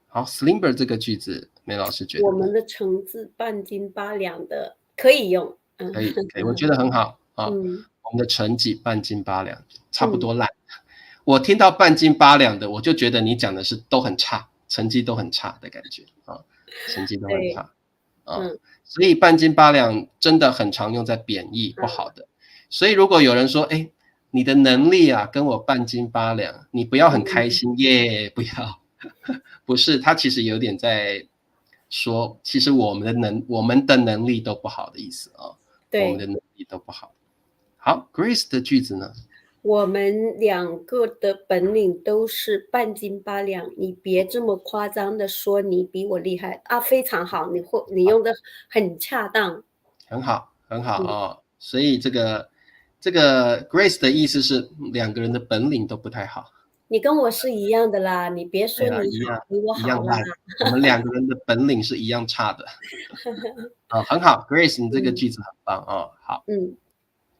好 ，Slimber 这个句子，梅老师觉得我们的成字半斤八两的可以用。可以，我觉得很好啊。我们的成绩半斤八两，差不多烂。我听到半斤八两的，我就觉得你讲的是都很差，成绩都很差的感觉啊，成绩都很差啊。所以半斤八两真的很常用在贬义不好的。所以如果有人说，哎，你的能力啊跟我半斤八两，你不要很开心耶，不要，不是，他其实有点在说，其实我们的能力都不好的意思啊。我们的能力都不好。好 ，Grace 的句子呢？我们两个的本领都是半斤八两，你别这么夸张的说你比我厉害啊！非常好，你用的很恰当，很好，很好哦。所以这个 Grace 的意思是两个人的本领都不太好。你跟我是一样的啦，你别说你好，比我好啦。我们两个人的本领是一样差的。很好 ，Grace， 你这个句子很棒哦。好，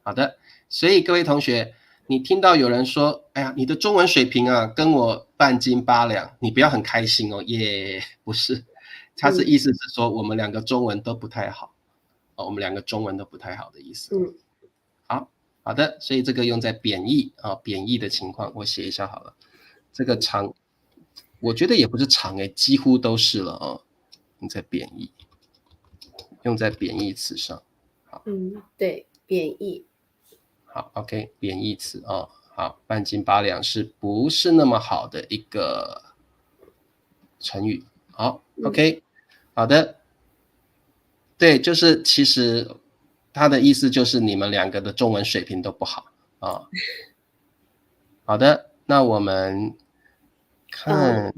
好的。所以各位同学，你听到有人说，哎呀，你的中文水平啊，跟我半斤八两，你不要很开心哦，耶，不是，他是意思是说我们两个中文都不太好，我们两个中文都不太好的意思。好的，所以这个用在贬义贬义的情况，我写一下好了。这个常，我觉得也不是常几乎都是了用在贬义，用在贬义词上。好，对，贬义。好 ，OK， 贬义词好，半斤八两是不是那么好的一个成语？好 ，OK， 好的，对，就是其实他的意思就是你们两个的中文水平都不好好的，那我们看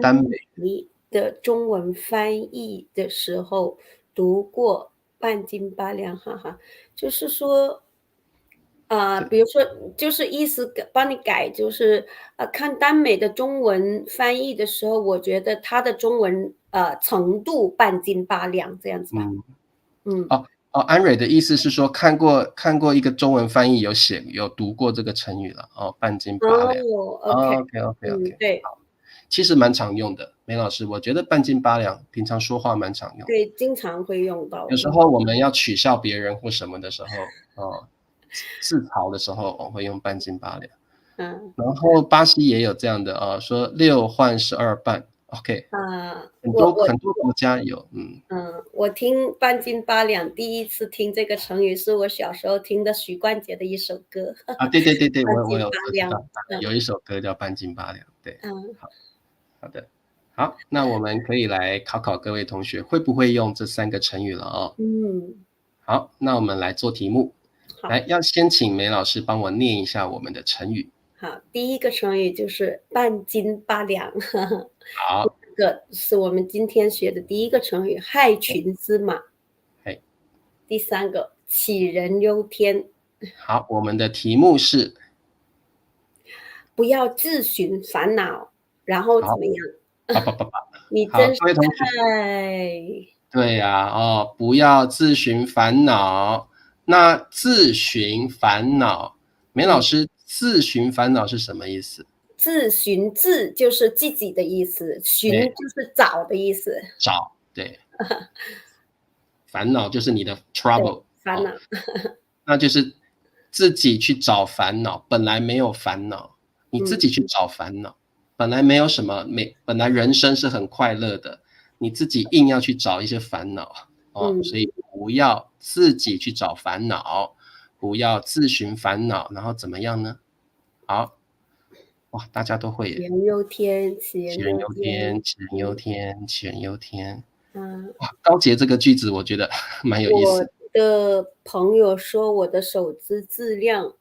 丹尼的中文翻译的时候读过半斤八两，哈哈，就是说，比如说，就是意思帮你改，就是看耽美的中文翻译的时候，我觉得他的中文程度半斤八两这样子吧。安蕊的意思是说看过一个中文翻译有读过这个成语了半斤八两。OK， 对，好，其实蛮常用的，梅老师，我觉得半斤八两平常说话蛮常用的。对，经常会用到。有时候我们要取笑别人或什么的时候自嘲的时候我会用半斤八两。然后巴西也有这样的说6换12半。OK， 很多国家有。我听半斤八两第一次听这个成语是我小时候听的许冠杰的一首歌。对，我有知道，有一首歌叫半斤八两。对，好的，好，那我们可以来考考各位同学会不会用这3个成语了好，那我们来做题目。来，要先请梅老师帮我念一下我们的成语。好，第一个成语就是半斤八两。好，这个是我们今天学的第一个成语，害群之马。第3个，杞人忧天。好，我们的题目是不要自寻烦恼，然后怎么样？你真是太……对呀，不要自寻烦恼。那自寻烦恼，梅老师，自寻烦恼是什么意思？自就是自己的意思，寻就是找的意思。找，对。烦恼就是你的 trouble， 烦恼。那就是自己去找烦恼，本来没有烦恼，你自己去找烦恼，本来没有什么，本来人生是很快乐的，你自己硬要去找一些烦恼所以不要自己去找烦恼，不要自寻烦恼，然后怎么样呢？好，哇，大家都会耶。杞人忧天，杞人杞人忧天。忧天，杞人忧天，杞人忧天。嗯，哇，高洁这个句子我觉得蛮有意我思。的朋友说我的手机质量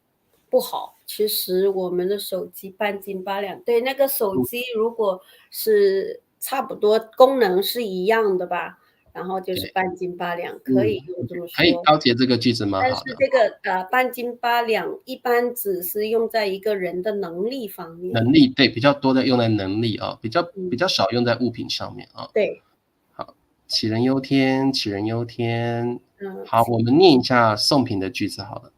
不好，其实我们的手机半斤八两。对，那个手机如果是差不多功能是一样的吧，然后就是对，半斤八两，可以用这么可以，说。高洁这个句子蛮但是好的。这个半斤八两一般只是用在一个人的能力方面。能力，对，比较多的用在能力啊，比嗯，较少用在物品上面啊。对，好，杞人忧天，杞人忧天。嗯，好，我们念一下宋品的句子好了。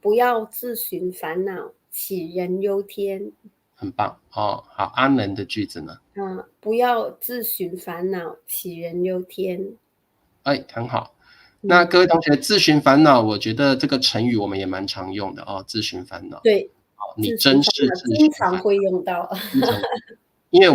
不要自寻烦恼，杞人忧天。很棒哦。好，阿能的句子呢？不要自寻烦恼，杞人忧天。哎，很好。那嗯，各位同学，自寻烦恼，我觉得这个成语我们也蛮常用的哦。自寻烦恼，对，哦，你自寻真烦恼是自寻经常烦恼，会用到，经常，因为我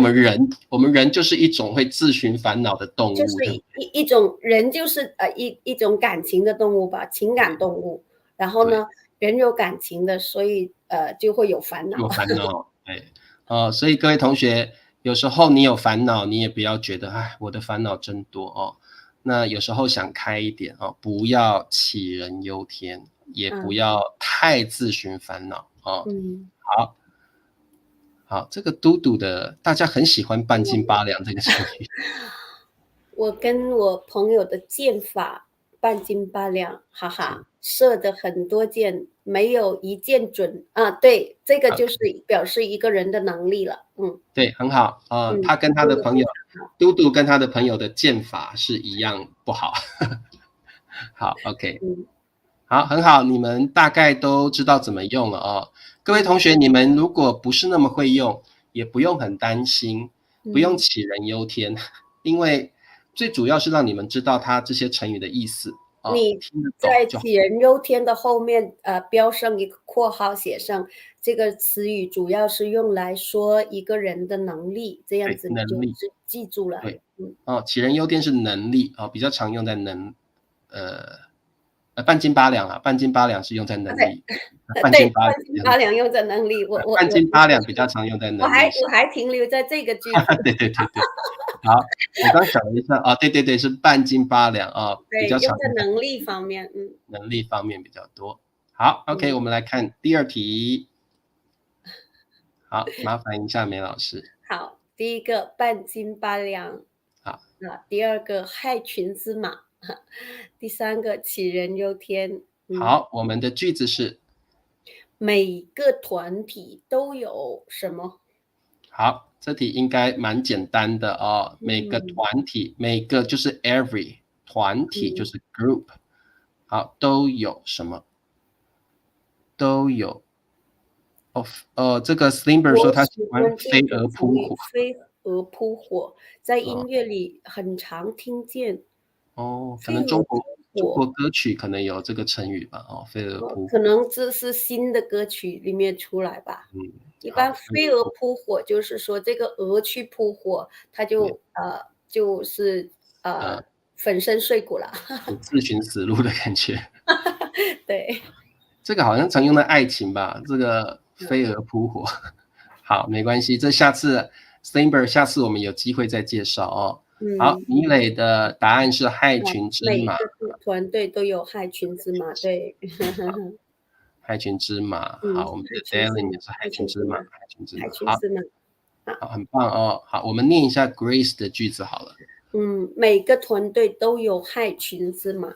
们人就是一种会自寻烦恼的动物，就是对不一种人就是一种感情的动物吧，情感动物。然后对？呢，人有感情的，所以就会有烦恼。有烦恼，对，所以各位同学，有时候你有烦恼，你也不要觉得，哎，我的烦恼真多哦。那有时候想开一点哦，不要杞人忧天，也不嗯要太自寻烦恼哦。嗯。好，好，这个嘟嘟的，大家很喜欢半斤八两这个成语。我跟我朋友的箭法半斤八两，哈是哈，射的很多箭，没有一箭准啊。对，这个就是，OK，表示一个人的能力了。对，很好。他跟他说的非的朋友，常好。嘟嘟跟他的朋友的剑法是一样不好。好，OK。嗯好，很好，你们大概都知道怎么用了哦。各位嗯同学，你们如果不是那么会用，也不用很担心，不用嗯，杞人忧天，因为最主要是让你们知道它这些成语的意思啊，你听得懂就好。在杞人忧天的后面，标上一个括号，写上这个词语主要是用来说一个人的能力，这样对，子你能力，就记住了。对，嗯，杞人忧天是能力比较常用在呃半斤八两啊，半斤八两是用在能对。力，半斤对，八两半斤八两用在能力，半斤我八两比较常用在能力上。我还停留在这个句子。对对对对。好，我刚想了一下，对对对，是半斤八两啊，比对，较用常用在在能力方面。能力方面比较多。好，OK，嗯，我们来看第二题。好，麻烦一下梅老师。好，第一个半斤八两。好，第二个害群之马。第三个杞人忧天。好，我们的句子是每个团体都有什么？好，这题应该蛮简单的哦。每个嗯团体，每个就是 every，团体就嗯，是 group，好，都有什么？都有这个 Slimber 说我喜他喜欢欢这飞个成语蛾扑火。“飞蛾扑火”，在哦音乐里很常听见。可能中飞蛾扑国火。歌曲可能有这个成语吧，飞蛾扑火。可能这是新的歌曲里面出来吧。嗯，一般好，飞飞蛾蛾扑火，扑火就是说这个蛾去扑火，它对，就是呃，粉身碎骨了。自寻死路的感觉。对。这个好像常用在爱情吧，这个嗯飞蛾扑火。好，没关系，这下次 Slimber 下次我们有机会再介绍哦。好，嗯，米磊的答案是害群之马，每个团队都有害群之马。对。害群之马。好，我们害的 群之 Dylan 马，也是害害群之马，群之马，害群之害马。好，群之马。好，很棒哦。好，我们念一下 Grace 的句子好了。每个团队都有害群之马。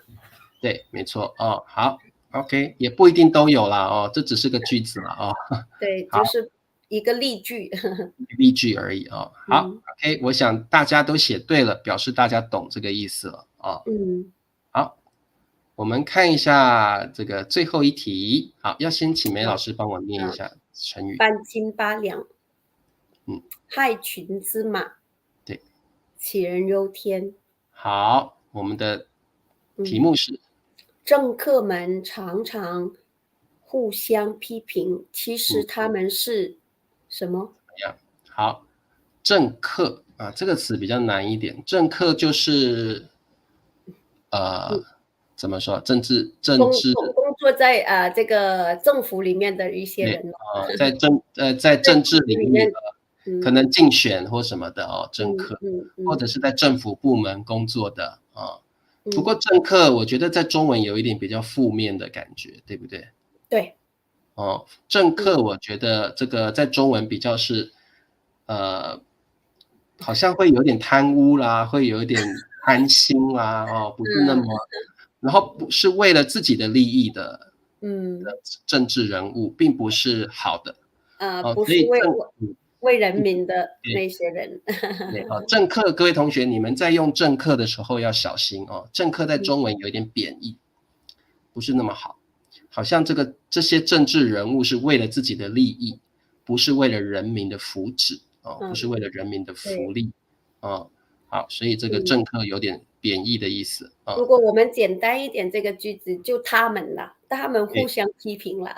对，没错哦。好，OK，也不一定都有啦哦，这只是个句子了哦。对，好，就是一个例句。例句而已哦。好嗯，OK，我想大家都写对了，表示大家懂这个意思了哦。嗯，好，我们看一下这个最后一题。好，要先请梅老好。师帮我念一啊，下成语。半斤八两，嗯，害群之马，对，杞人忧天。好，我们的题嗯，目是政客们常常互相批评，其实他们是什么？怎么样？好，政客啊，这个词比较难一点。政客就是嗯，怎么说？政治公作在这个政府里面的一些对，人在政治领域里面，可能竞选或什么的政客，或者嗯是在政府部门工作的不过嗯，政客我觉得在中文有一点比较负面的感觉，对不对？对，政嗯客我觉得这个在中文比较是，呃，好像会有点贪污啦，会有一点贪心啦，不是那么，嗯然后不是为了自己的利益的嗯，政治人物，并不是好的，不是所以为人民的对那些人，对政客，各位同学，你们在用政客的时候要小心政客在嗯中文有一点贬义，不是那么好。好像这些政治人物是为了自己的利益，不是为了人民的福祉不是嗯，为了人民的福对，利好，所以这个嗯。政客有点贬义的意思如果我们简单一点这个句子，就他们了，他们互对相批评了。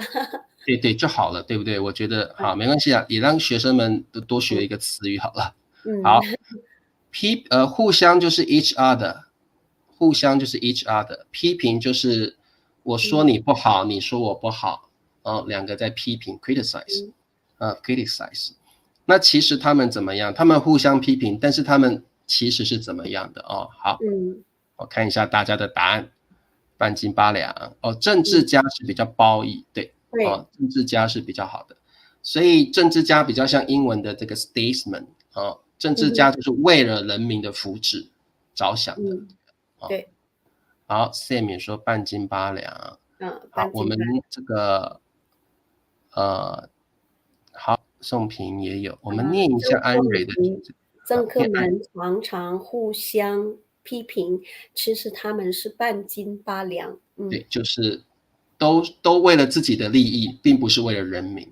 对对就好了，对不对？我觉得好，嗯没关系啊，也让学生们多学嗯一个词语好了。嗯好，互相就是 each other，互相就是 each other，批评就是我说嗯你不好，你说我不好，两个在批评 criticize，嗯criticize。那其实他们怎么样？他们互相批评，但是他们其实是怎么样的好，嗯，我看一下大家的答案，半斤八两政治嗯，家是比较褒义，对对，政治家是比较好的，所以政治家比较像英文的这个 statesman 政治家嗯哼，就是为了人民的福祉着想的嗯，对，好 Sam 也说半斤八两，好，半我们斤八两。这个好，宋平也有，我们念一下政客安蕊的句们子政客念们常常互相批评，其实他们是半斤八两。对，就是都为了自己的利益，并不是为了人民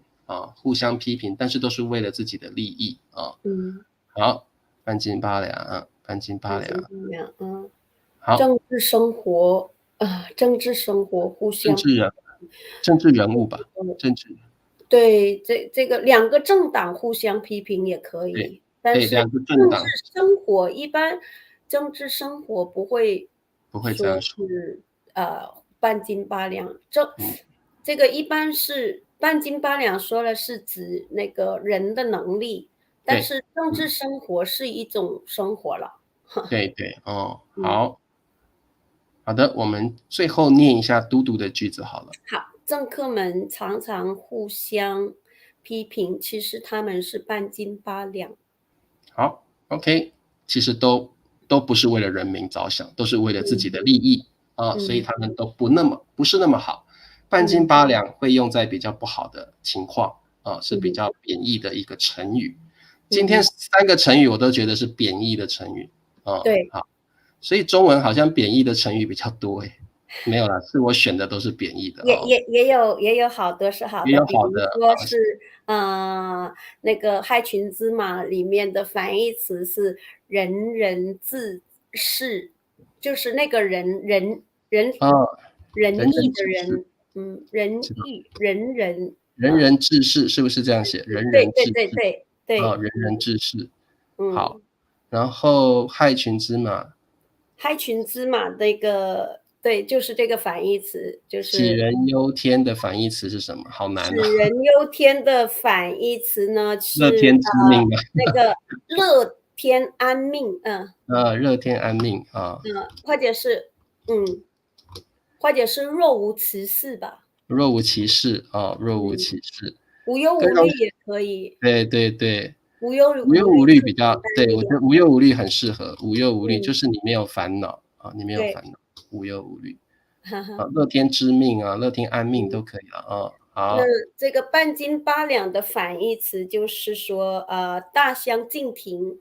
互相批评，但是都是为了自己的利益嗯，好，半斤八两半斤八半斤两，八两。好，政治生活互相政治人政治人物吧，政治对，这个两个政党互相批评也可对以，但对，是两个政政治党生活一般政治生活不会不会这说样说，是，半斤八两，嗯，这个一般是半斤八两说了是指那个人的能力，但对，是政治生活是一种生活了。对对嗯，好好的，我们最后念一下嘟嘟的句子好了。好，政客们常常互相批评，其实他们是半斤八两。好，OK，其实都不是为了人民着想，都是为了自己嗯，的利益所以嗯，他们都不是那么好。半斤嗯，八两会用在比较不好的情况是比嗯，较贬义的一个成语。今天嗯，三个成语我都觉得是贬义的成语对，好，所以中文好像贬义的成语比较多诶。没有啦，是我选的都是贬义的也有好多是好也的，比如有好的说是，那个害群之马里面的反义词是人人自是，就是那个人啊，人仁义人治世的人，仁是吧？义人人，人人治世是不是这样写？人对对人治世对对对，人人治世。好，嗯，然后害群之马，害群之马那个对，就是这个反义词，就是杞人忧天的反义词是什么？好难杞哦，人忧天的反义词呢乐是天知命吧？那个乐天安命，乐天安命或者是嗯，或者是若无其事吧，若无其事若无嗯，其事。无忧各位同学无虑也可以，对对对，无忧无虑无忧无虑是简比较对，单一点，我觉得无忧无虑很适合，无忧无虑就嗯，是你没有烦恼你没有对，烦恼，无忧无虑哈哈，乐天知命乐天安命嗯，都可以了那好。这个半斤八两的反义词就是说，大相径庭，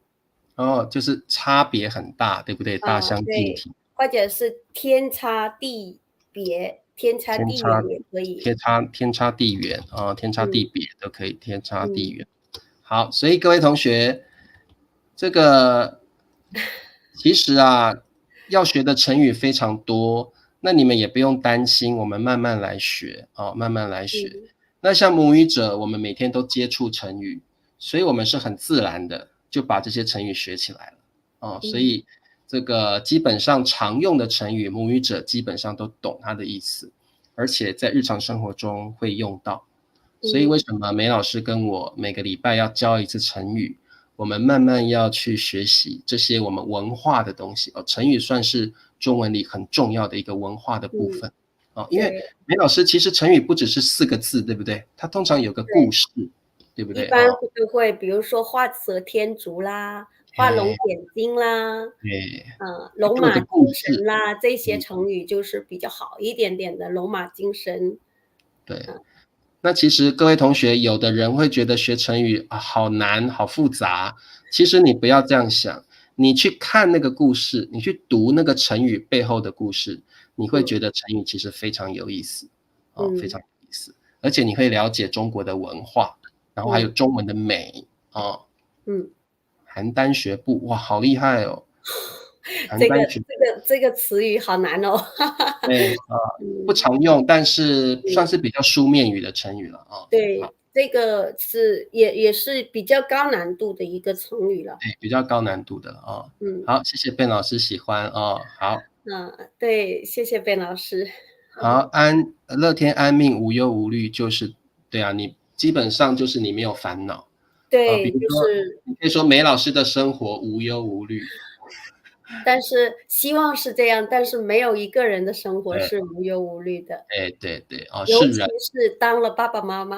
就是差别很大，对不对？大相径对，庭，或者是天差地别，天差天差地远也可以。天差地远天差地嗯别都可以，天差地嗯远。好，所以各位同学，这个其实要学的成语非常多，那你们也不用担心，我们慢慢来学慢慢来学。嗯那像母语者，我们每天都接触成语，所以我们是很自然的就把这些成语学起来了所嗯以这个基本上常用的成语，母语者基本上都懂它的意思而且在日常生活中会用到。所以为什么梅老师跟我每个礼拜要教一次成语，我们慢慢要去学习这些我们文化的东西。成语算是中文里很重要的一个文化的部分。因为梅老师其实成语不只是4个字，对不对？它通常有个故事，对不对？一般就会比如说画蛇添足啦，画龙点睛啦，对，龙马精神啦，这些成语就是比较好一点点的龙马精神。对，那其实各位同学，有的人会觉得学成语好难好复杂，其实你不要这样想，你去看那个故事，你去读那个成语背后的故事，你会觉得成语其实非常有意思，非常有意思，而且你会了解中国的文化，然后还有中文的美邯郸学步，哇，好厉害哦！这个词语好难哦。对，不常用，但是算是比较书面语的成语了啊。对，这个是也是比较高难度的一个成语了。对，比较高难度的好，谢谢Ben老师喜欢好。对，谢谢Ben老师。好，乐天安命无忧无虑，就是对啊，你基本上就是你没有烦恼。对，比如说你可以说梅老师的生活无忧无虑。但是希望是这样，但是没有一个人的生活是无忧无虑的。对，尤其是当了爸爸妈妈。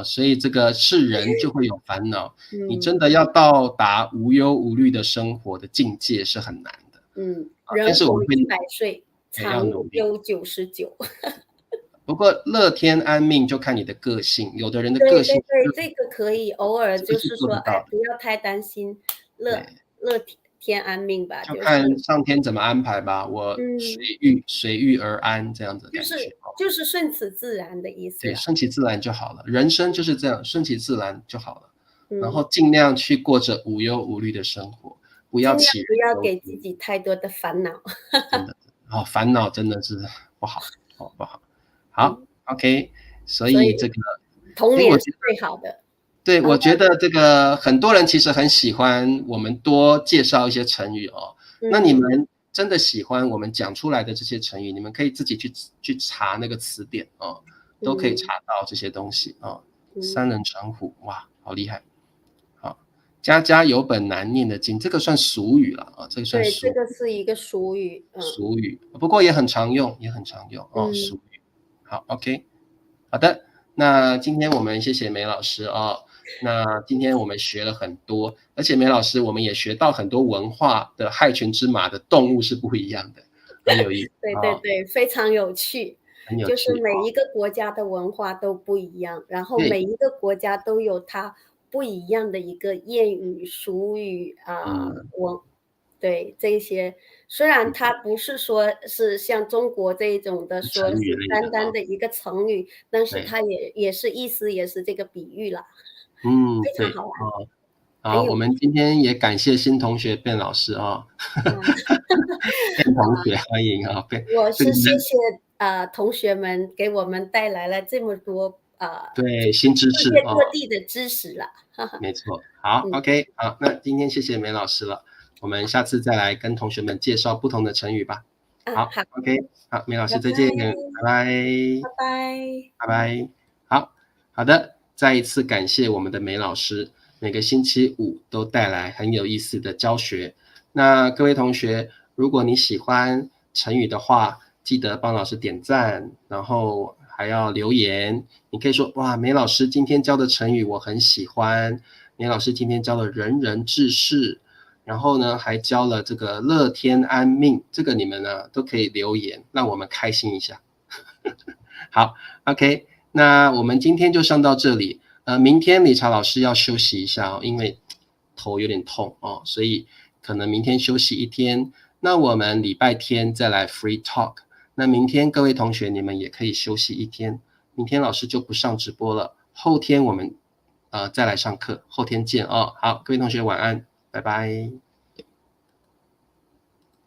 所以这个是人就会有烦恼，你真的要到达无忧无虑的生活的境界是很难的。人活100岁，长忧99。不过乐天安命就看你的个性，有的人的个性对，这个可以偶尔就是说，不要太担心，乐天安命吧，就看上天怎么安排吧。我随遇而安这样子的感觉，就是顺其自然的意思。对，顺其自然就好了。人生就是这样，顺其自然就好了。然后尽量去过着无忧无虑的生活，不要给自己太多的烦恼。真的，烦恼真的是不好，不好。好 ，OK， 所以这个童年是最好的。对，我觉得这个很多人其实很喜欢我们多介绍一些成语那你们真的喜欢我们讲出来的这些成语，你们可以自己去查那个词典都可以查到这些东西三人成虎，哇，好厉害！好，家家有本难念的经，这个算俗语了这个算俗语。对，这个是一个俗语。俗语，不过也很常用，俗语。好 ，OK， 好的。那今天我们谢谢梅老师那今天我们学了很多，而且梅老师我们也学到很多文化的害群之马的动物是不一样的，很有意思。对，非常有趣。就是每一个国家的文化都不一样，然后每一个国家都有它不一样的一个谚语、俗语对这些，虽然它不是说是像中国这一种的说是单单的一个成语，但是它也是意思也是这个比喻啦。非常好玩。好，我们今天也感谢新同学卞老师卞同学欢迎我是谢谢同学们给我们带来了这么多对新知识，世界各地的知识了。没错，好，OK， 好，那今天谢谢梅老师了，我们下次再来跟同学们介绍不同的成语吧。好 ，OK， 好，梅老师再见，拜拜，好的，再一次感谢我们的梅老师，每个星期五都带来很有意思的教学。那各位同学，如果你喜欢成语的话，记得帮老师点赞，然后还要留言。你可以说，哇，梅老师今天教的成语我很喜欢，梅老师今天教了人人志士，然后呢还教了这个乐天安命，这个你们呢都可以留言，让我们开心一下。好 ，OK， 那我们今天就上到这里。明天理查老师要休息一下因为头有点痛所以可能明天休息一天。那我们礼拜天再来 free talk。那明天各位同学你们也可以休息一天，明天老师就不上直播了，后天我们再来上课，后天见好，各位同学晚安，拜拜。